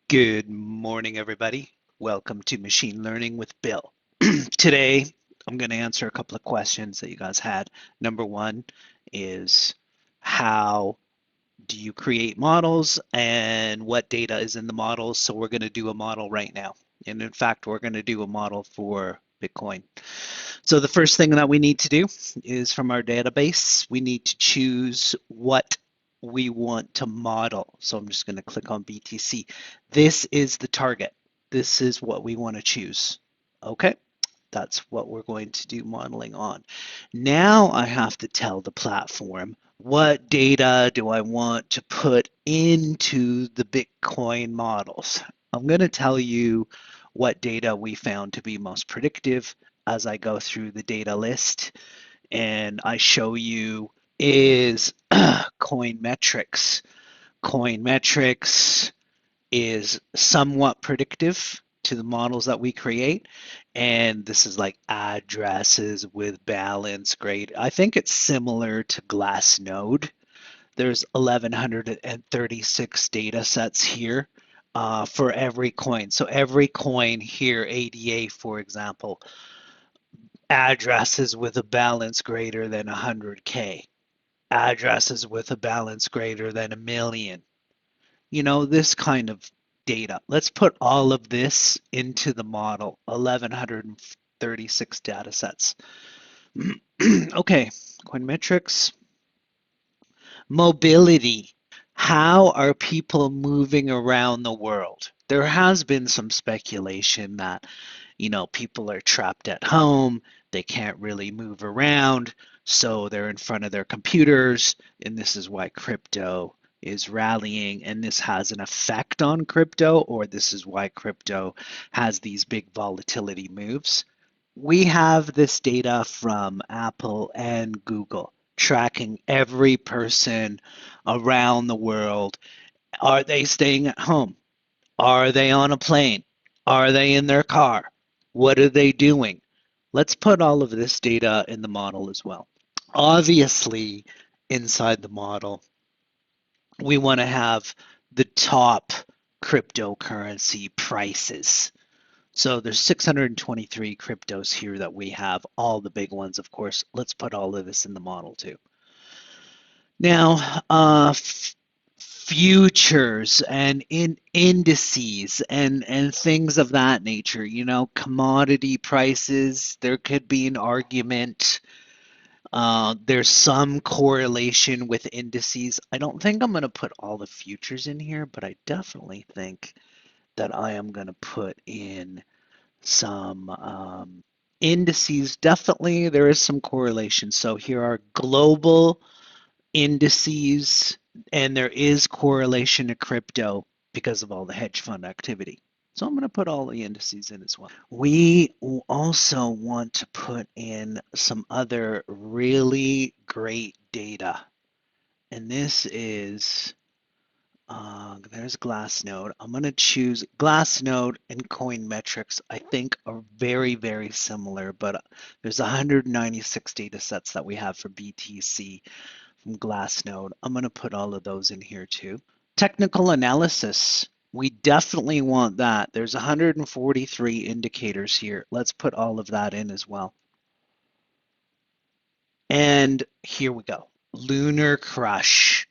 Good morning, everybody. Welcome to Machine Learning with Bill. Today, I'm going to answer a couple of questions that you guys had. Number one is how do you create models and what data is in the models? So we're going to do a model right now. And in fact, we're going to do a model for Bitcoin. So the first thing that we need to do is from our database, we need to choose what we want to model. So I'm just going to click on BTC. This is the target. This is what we want to choose. Okay, that's what we're going to do modeling on. Now I have to tell the platform what data do I want to put into the Bitcoin models. I'm going to tell you what data we found to be most predictive as I go through the data list and I show you is coin metrics. Coin metrics is somewhat predictive to the models that we create. And this is like addresses with balance grade. I think it's similar to Glassnode. There's 1,136 data sets here for every coin. So every coin here, ADA, for example, addresses with a balance greater than 100K, addresses with a balance greater than a million. This kind of data. Let's put all of this into the model, 1,136 data sets. Okay, coin metrics. Mobility. How are people moving around the world? There has been some speculation that, people are trapped at home, they can't really move around, so they're in front of their computers, and this is why crypto is rallying, and this has an effect on crypto, or this is why crypto has these big volatility moves. We have this data from Apple and Google tracking every person around the world. Are they staying at home? Are they on a plane? Are they in their car? What are they doing? Let's put all of this data in the model as well. Obviously, inside the model, we want to have the top cryptocurrency prices. So there's 623 cryptos here that we have, all the big ones, of course. Let's put all of this in the model too. Now, futures and indices and things of that nature, commodity prices, there could be an argument. There's some correlation with indices. I don't think I'm going to put all the futures in here, but I definitely think that I am going to put in some indices. Definitely, there is some correlation. So here are global indices, and there is correlation to crypto because of all the hedge fund activity. So I'm going to put all the indices in as well. We also want to put in some other really great data. And this is, there's Glassnode. I'm going to choose Glassnode and Coin Metrics. I think are very, very similar, but there's 196 data sets that we have for BTC from Glassnode. I'm going to put all of those in here too. Technical analysis. We definitely want that. There's 143 indicators here. Let's put all of that in as well. And here we go. Lunar Crush.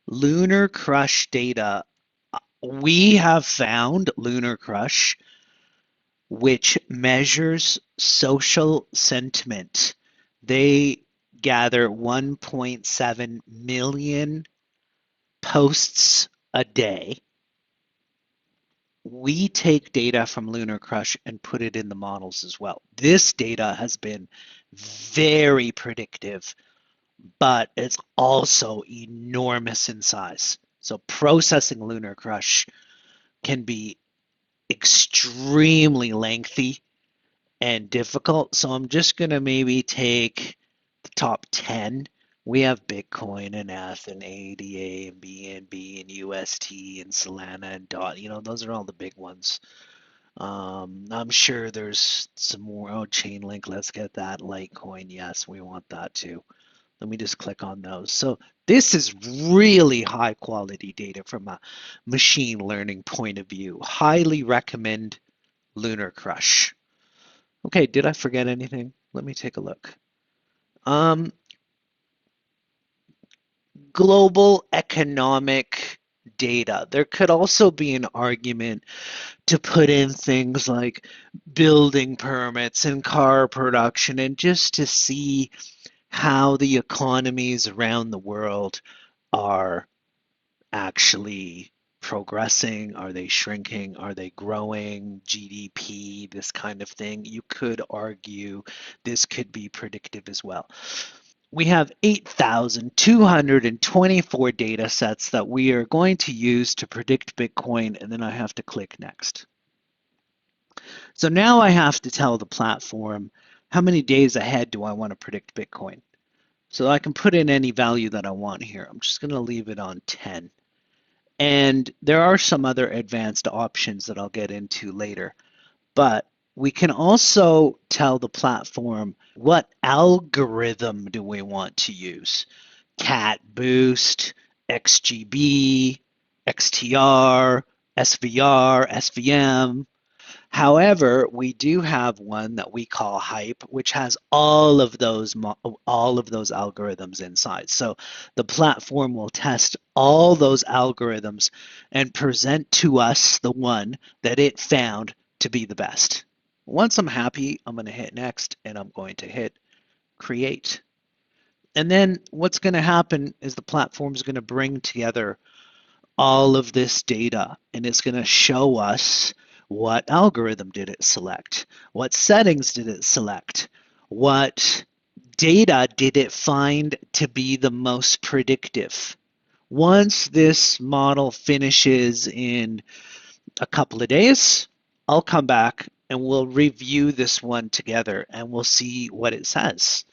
Lunar Crush data. We have found Lunar Crush, which measures social sentiment. They gather 1.7 million posts a day. We take data from Lunar Crush and put it in the models as well. This data has been very predictive, but it's also enormous in size. So processing Lunar Crush can be extremely lengthy and difficult. So I'm just going to maybe take the top 10. We have Bitcoin and ETH and ADA and BNB and UST and Solana and DOT. Those are all the big ones. I'm sure there's some more. Oh, Chainlink, let's get that. Litecoin, yes, we want that too. Let me just click on those. So this is really high quality data from a machine learning point of view. Highly recommend Lunar Crush. Okay, did I forget anything? Let me take a look. Um, Global economic data. There could also be an argument to put in things like building permits and car production and just to see how the economies around the world are actually progressing. Are they shrinking? Are they growing? GDP, this kind of thing. You could argue this could be predictive as well. We have 8,224 data sets that we are going to use to predict Bitcoin, and then I have to click next. So now I have to tell the platform how many days ahead do I want to predict Bitcoin. So I can put in any value that I want here. I'm just going to leave it on 10. And there are some other advanced options that I'll get into later. But we can also tell the platform what algorithm do we want to use. Cat Boost, XGB, XTR, SVR, SVM. However, we do have one that we call Hype, which has all of those algorithms inside. So the platform will test all those algorithms and present to us the one that it found to be the best. Once I'm happy, I'm going to hit next and I'm going to hit create. And then what's going to happen is the platform is going to bring together all of this data and it's going to show us what algorithm did it select, what settings did it select, what data did it find to be the most predictive. Once this model finishes in a couple of days, I'll come back and we'll review this one together and we'll see what it says.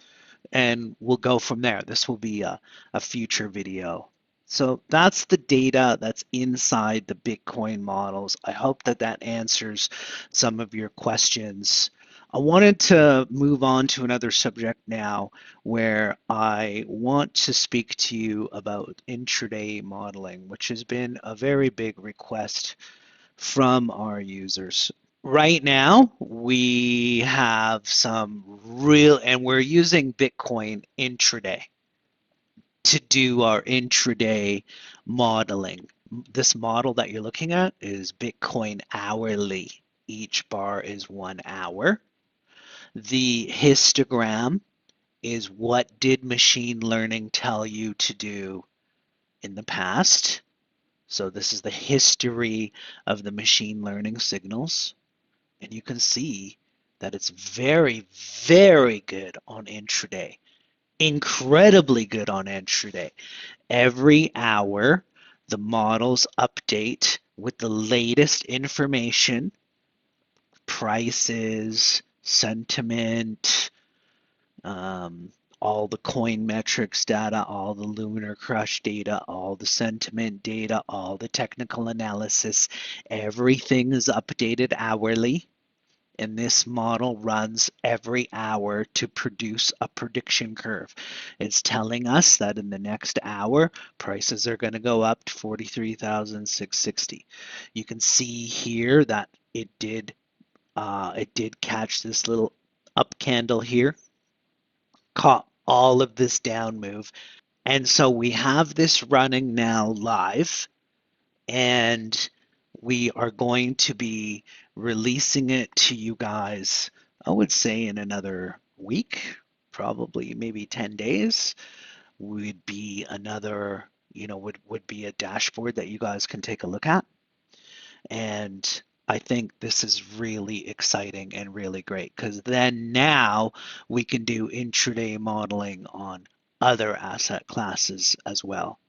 And we'll go from there. This will be a future video. So that's the data that's inside the Bitcoin models. I hope that that answers some of your questions. I wanted to move on to another subject now where I want to speak to you about intraday modeling, which has been a very big request from our users. Right now, we have some real, and we're using Bitcoin intraday to do our intraday modeling. This model that you're looking at is Bitcoin hourly. Each bar is 1 hour. The histogram is what did machine learning tell you to do in the past. So this is the history of the machine learning signals. And you can see that it's very, very good on intraday. Incredibly good on intraday. Every hour, the models update with the latest information, prices, sentiment, all the coin metrics data, all the Lunar Crush data, all the sentiment data, all the technical analysis. Everything is updated hourly. And this model runs every hour to produce a prediction curve. It's telling us that in the next hour, prices are going to go up to 43,660. You can see here that it did catch this little up candle here, caught all of this down move. And so we have this running now live, and we are going to be releasing it to you guys, I would say in another week, probably maybe 10 days would be another, would be a dashboard that you guys can take a look at. And I think this is really exciting and really great because then now we can do intraday modeling on other asset classes as well,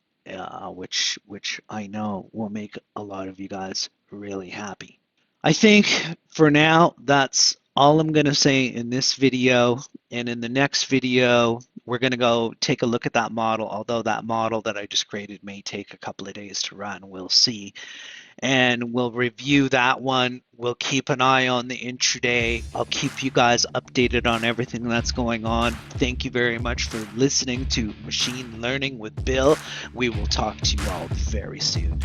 which I know will make a lot of you guys really happy. I think for now, that's all I'm going to say in this video. And in the next video, we're going to go take a look at that model, although that model that I just created may take a couple of days to run. We'll see. And we'll review that one. We'll keep an eye on the intraday. I'll keep you guys updated on everything that's going on. Thank you very much for listening to Machine Learning with Bill. We will talk to you all very soon.